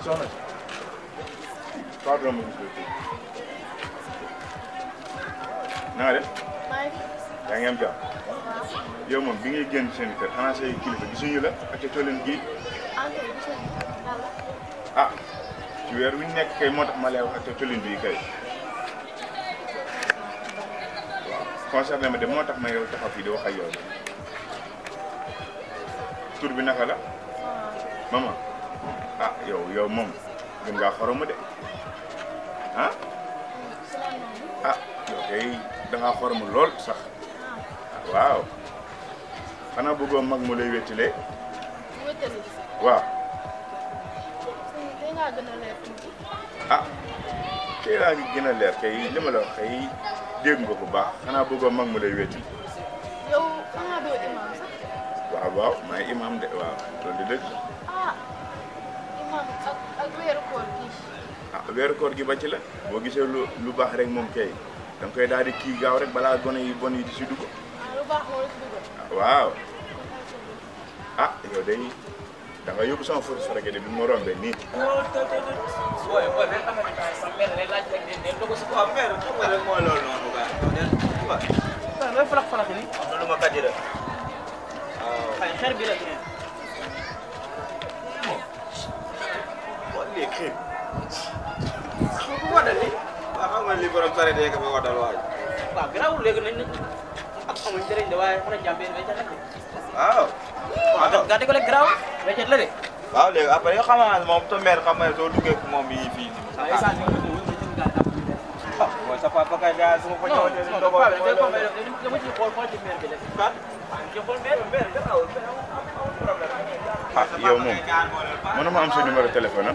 soxna Fatou Ramou na nga def yaa ngi am jàmm yow moom bi ngay génn seen kër xanaa say kilifa gisuñu la ak ca tooleen gii ah ci weer wi ñu nekk kay moo tax ma lay wax ak ca tooleen bii kay waaw concerné ma de moo tax ma yow taxaw fii di wax ak yow tur bi naka la mama ah yow moom gën ngaa xoromu de ah ah yow kay dangaa xoromu lool sax waaw xanaa bëggoo mag mu lay wéttalee waaw ah tey laa ngi gën a leer kay li ma la wax kay dégg nga bu baax xanaa bëggoo mag mu lay wéttali yow xanaa doo imam sax waaw maay imam de waaw loolu di dëgg imam ak weeru koor gi weeru koor gi ba ci la boo gisee lu baax rek moom kay da nga koy daal di kii gaaw rek balaa gone yi bon yi di si dugg lu baax moo la si dugg waaw yow day da nga yóbbu sama force rek de bi ma rombee nii booy benn affaire sa mère lay laaj rek de dogu si quoi mère xam nga rek mooy loolu noonu gars looy falax ni am na lu ma kàddi la waaw xeer bi la gën lii xeer ku wadal li waaw xam nga li borom sare de ka fa wadal waay waaw garaawul léegi nañ ak amuñ njëriñ de waaye xana jàmbee weccat la waaw waaw gàdde ko le garaaw weccat la de waaw léegi après yoo xam naa moom sa mère xam nga soo duggee ko moom yi fii mooy sa papa kay gaa su ma ko ñëwee non dama ci xool ci mère bi de ci xool mère garaawul yow moom mën na ma am sa numéro téléphone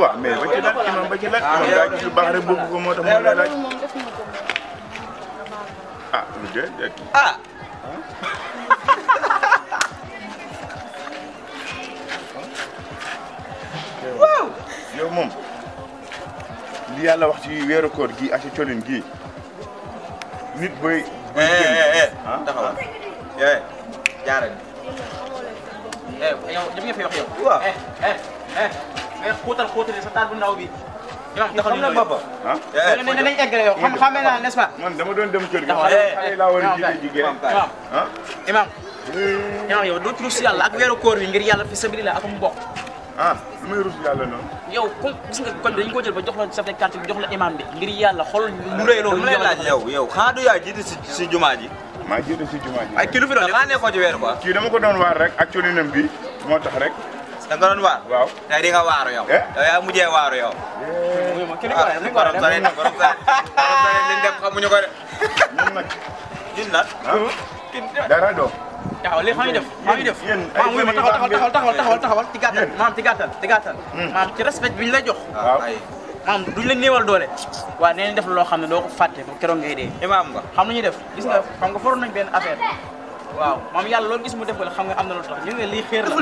waaw mais ba ci laaj imam ba ci laaj imam daa gis lu baax rek bëgg ko moo tax mu la laaj lu dee waaw yow moom li yàlla wax ci weeru koor gi ak ci colin gi nit boy taxawal jaarale yow def nga fi wax yow waaw xóotal sa taal bu ndaw bi imam taxal na baba nañ eggale yow xam naa n'est-ce pas man dama doon dem kër gi xale laa war a jigéen imam yow doo ci rus yàlla ak weeru koor wi ngir yàlla fi sabilillah ak mu bokk lu may rus yàlla noonu yow comme gis nga kon dañu ko jël ba jox la chef de quartier bi jox la imam bi ngir yàlla xool lu rëy loolu lay laaj yow xanaa du yaa jiite si jumaa ji maa jiite si jumaa ji ay kii lu fi doon xanaa nekkoo ci weeru quoi kii dama ko doon waar rek ak colinam bi moo tax rek da nga doon waar waaw tey di nga waaru yow yow yaa mujjee waaru yow borom sare liñ def xamuñu ko de ñun nag dara doo taxaw li xam ñu def maam wuy ma taxawal ci gàttal maam ci respect bi ñu lay jox maam duñ la néewal doole waaw nee nañ def loo xam ne doo ko fàtte ba keroog ngay dee imaam nga xam nañu def gis nga xam nga foroon nañ benn affaire waaw maam yàlla loolu gis mu def ko xam nga am na lu tax ñu ne lii xeer la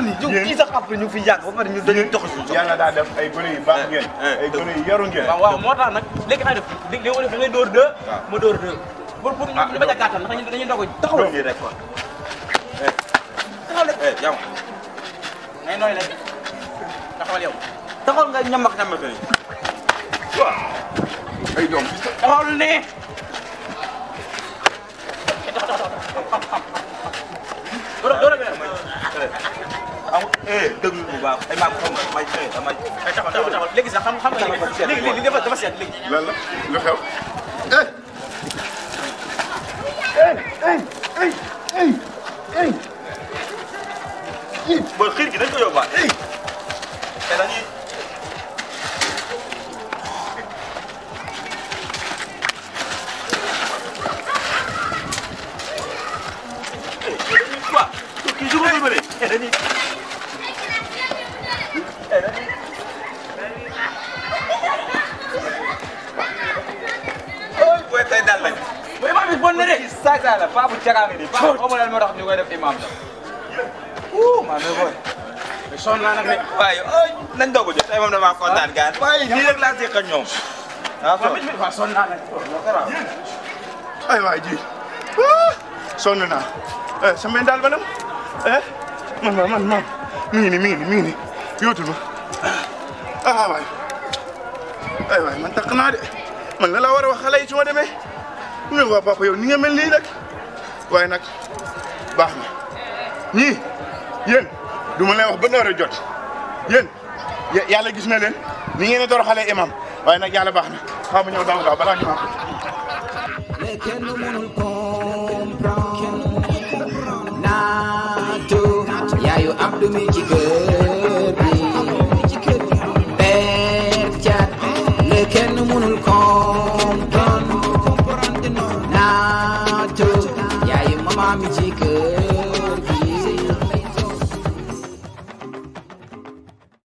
kii sax après ñu fi yàgg ba pare ñu dañuy dox suñu yàlla daa def ay gone yu baax ngeen ay gone yu yaru ngeen waaw moo tax nag léegi xam def léegi da ngay dóor 2 ma dóor 2 pour ñu bañ a gàttal ndax dañuy dogo taxaw rek quoi taxaw rek yow ngay nooy rek taxawal yow taxawal nga ñamak ni waaw ay doom taxawal ne dóor déglu bu baax ay maam xam may taxawal léegi sax xam nga léegi dafa seet léegi lan la lu xew booy xiir gi dañ ko yóbbaale te dañuy waaw kii su ma koy bëree dañuy booy tey daal lañ booy imaam bi bon na de saay saay la paa bu cagaa nga nii paa xaw ma lan moo tax ñu koy def imaam la maa ngi booy sonn naa nag de waaye nañ doog a jot tey moom damaa kontaan gars yi waaye nii rek laa seq ak ñoom waaw sonn naa nag ay waay ji sonn naa sama daal ba dem man mi ngi nii yóotul ma waay man takk naa de man la war a wax xale yi su ma demee ñu waa papa yow ni nga mel nii nag waaye nag baax na ñii yéen du ma leen wax ba heure jot yéen yàlla gis na leen ni ngeen di door xale imam waaye nag yàlla baax na xaw ma ñëw daaw balaa ñu am. kenn mënul comprendre naatu yaayu Abdou mi ci kër